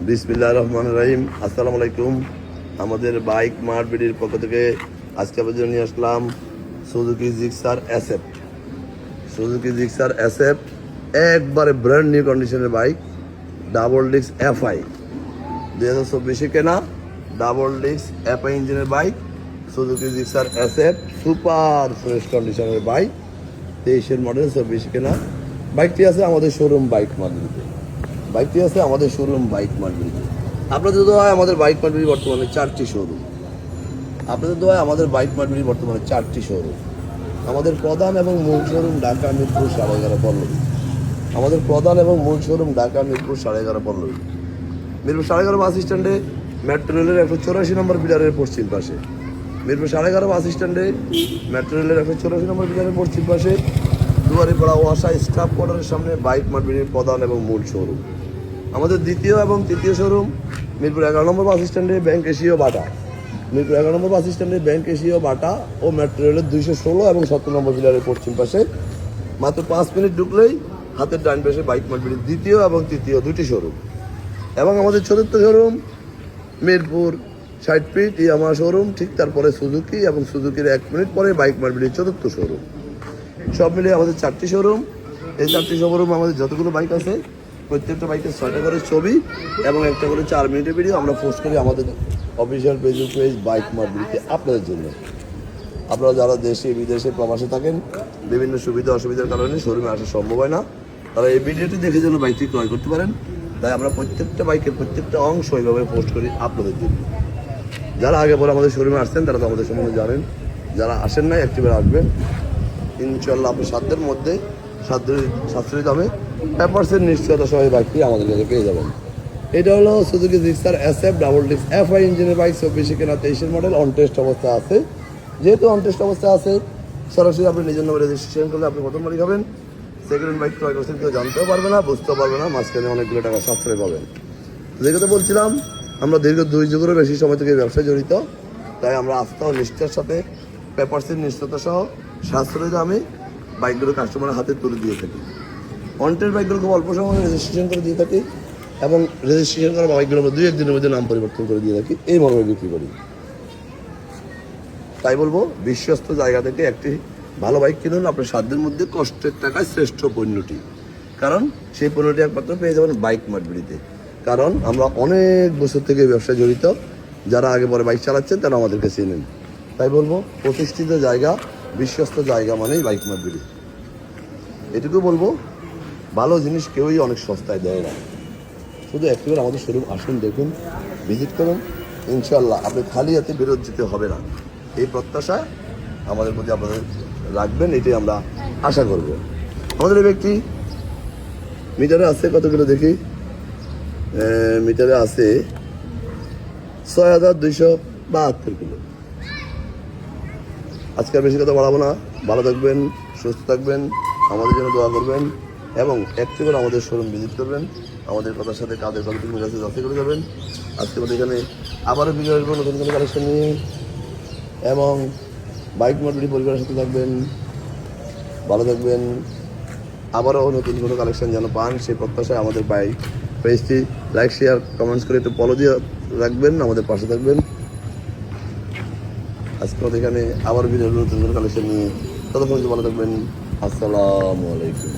বিসমিল্লাহির রহমানির রহিম। আসসালামু আলাইকুম। আমাদের বাইক মার্ট বিডির পক্ষ থেকে আজকে আপনাদের জন্য নিয়ে আসলাম Suzuki Gixxer SF. Suzuki Gixxer SF একবারে ব্র্যান্ড নিউ কন্ডিশনের বাইক, ডাবল ডিস্ক এফআই 2024 কেনা ডাবল ডিস্ক এফআই ইঞ্জিনের bike Suzuki Gixxer SF, super fresh কন্ডিশনের বাইক, 23-এর মডেল, 24 কেনা। বাইকটি আছে আমাদের শোরুম বাইক মার্কেটে। বাইকটি আছে আমাদের শোরুম বাইক মার্কেটে। আপনাদের দোয়ায় আমাদের বাইক মার্কেটে বর্তমানে 4টি শোরুম। আপনাদের দোয়ায় আমাদের বাইক মার্কেটে বর্তমানে 4টি শোরুম। আমাদের প্রধান এবং মূল শোরুম ঢাকা মিরপুর 11.5 পল্লবী। আমাদের প্রধান এবং মূল শোরুম ঢাকা মিরপুর 11.5 পল্লবী। মিরপুর 11.5 বাস স্ট্যান্ডে মেট্রো রেলের 184 নম্বর পিলারের পশ্চিম পাশে। মিরপুর 11.5 বাস স্ট্যান্ডে মেট্রো রেলের 184 নম্বর পিলারের পশ্চিম পাশে দুয়ারিপাড়া ওয়াসা স্টাফ কোয়ার্টারের সামনে বাইক মার্কেটের প্রধান এবং মূল শোরুম। আমাদের দ্বিতীয় এবং তৃতীয় শোরুম মিরপুর 11 নম্বর বাস স্ট্যান্ডে ব্যাংক এশিয়া বাটা। মিরপুর 11 নম্বর বাস স্ট্যান্ডে ব্যাংক এশিয়া বাটা ও মেট্রো রেলের 216 এবং 17 নম্বর পিলারের পশ্চিম পাশে। মাত্র 5 মিনিট ঢুকলেই হাতের ডান পাশে বাইক মার্কেটের দ্বিতীয় এবং তৃতীয় দুটি শোরুম। এবং আমাদের চতুর্থ শোরুম মিরপুর 60 ফিট ইয়ামা শোরুম, ঠিক তারপরে সুজুকি এবং সুজুকির 1 মিনিট পরে বাইক মার্কেটের চতুর্থ শোরুম। সব মিলিয়ে আমাদের 4টি শোরুম। এই 4টি শোরুম আমাদের যতগুলো বাইক আছে প্রত্যেকটা বাইকের 6টা করে ছবি এবং একটা করে 4 মিনিটের ভিডিও আমরা পোস্ট করি আমাদের অফিসিয়াল ফেসবুক পেজ বাইক মার্কেটে আপনাদের জন্য। আপনারা যারা দেশে বিদেশে প্রবাসে থাকেন, বিভিন্ন সুবিধা অসুবিধার কারণে শোরুমে আসা সম্ভব হয় না, তারা এই ভিডিওটি দেখে যেন বাইকটি ক্রয় করতে পারেন। তাই আমরা প্রত্যেকটা বাইকের প্রত্যেকটা অংশ এইভাবে পোস্ট করি আপনাদের জন্য। যারা আগে পরে আমাদের শোরুমে আসছেন তারা তো আমাদের সম্বন্ধে জানেন, যারা আসেন নাই একটিবার আসবেন। ইনশাল্লাহ আপনি সাধ্যের মধ্যে সাশ্রয়ী দামে পেপারসের নিশ্চয়তা সহ বাইকটি আমাদের কাছে পেয়ে যাবেন। এটা হলো Suzuki Gixxer SF double disc FI ইঞ্জিনের বাইক, 24 কেনা, 23-এর মডেল, অন টেস্ট অবস্থা আছে। যেহেতু অন টেস্ট অবস্থা আছে, সরাসরি আপনি নিজের নামে রেজিস্ট্রেশন করলে আপনি প্রথম মালিক হবেন। সেকেন্ড হ্যান্ড বাইক ক্রয় করছেন কেউ জানতেও পারবে না, বুঝতেও পারবে না, মাঝখানে অনেকগুলো টাকা সাশ্রয় পাবেন। যে কথা বলছিলাম, আমরা দীর্ঘ 2 যুগেরও বেশি সময় থেকে ব্যবসায় জড়িত। তাই আমরা আস্থা ও নিষ্ঠার সাথে পেপারসের নিশ্চয়তা সহ সাশ্রয়ী দামে বাইকগুলো কাস্টমারের হাতে তুলে দিয়ে থাকি। অনটের বাইকগুলো খুব অল্প সময়ে রেজিস্ট্রেশন করে দিয়ে থাকি এবং রেজিস্ট্রেশন করা বাইকগুলো আমরা 2-1 দিনের মধ্যে নাম পরিবর্তন করে দিয়ে থাকি, এই মর্মে বিক্রি করি। তাই বলবো, বিশ্বস্ত জায়গা থেকে একটি ভালো বাইক কিনুন আপনার সাধ্যের মধ্যে, কষ্টের টাকায় শ্রেষ্ঠ পণ্যটি। কারণ সেই পণ্যটি একমাত্র পেয়ে যাবেন বাইক মার্কেটে। কারণ আমরা অনেক বছর থেকে ব্যবসায় জড়িত, যারা আগে পরে বাইক চালাচ্ছেন তারা আমাদেরকে চেনেন। তাই বলবো, প্রতিষ্ঠিত জায়গা, বিশ্বস্ত জায়গা মানেই বাইক মার্কেট। এটুকু বলবো, ভালো জিনিস কেউই অনেক সস্তায় দেয় না। শুধু একটিবার আমাদের শোরুম আসুন, দেখুন, ভিজিট করুন। ইনশাল্লাহ আপনি খালি হাতে বেরোত যেতে হবে না, এই প্রত্যাশা আমাদের প্রতি আপনাদের রাখবেন, এটাই আমরা আশা করব। আমাদের এই ব্যক্তি মিটারে আছে কতগুলো দেখি, মিটারে আছে 6272 কিলো। আজকে বেশি কথা বাড়াবো না। ভালো থাকবেন, সুস্থ থাকবেন, আমাদের জন্য দোয়া করবেন এবং একটু করে আমাদের শোরুম ভিজিট করবেন। আমাদের কথার সাথে কাদের কোয়ালিটি আছে যাচাই করে যাবেন। আজকে আমাদের এখানে আবারও ভিডিও আসবো নতুন কোনো কালেকশন নিয়ে, এবং বাইক মার্কেট পরিবারের সাথে থাকবেন। ভালো থাকবেন, আবারও নতুন কোনো কালেকশন যেন পান সেই প্রত্যাশায় আমাদের বাইক পেজটি লাইক, শেয়ার, কমেন্টস করে একটু ফলো দিয়ে রাখবেন, আমাদের পাশে থাকবেন। আজকে আমাদের এখানে আবার ভিডিও নতুন কোনো কালেকশন নিয়ে, ততক্ষণ ভালো থাকবেন। আসসালামু আলাইকুম।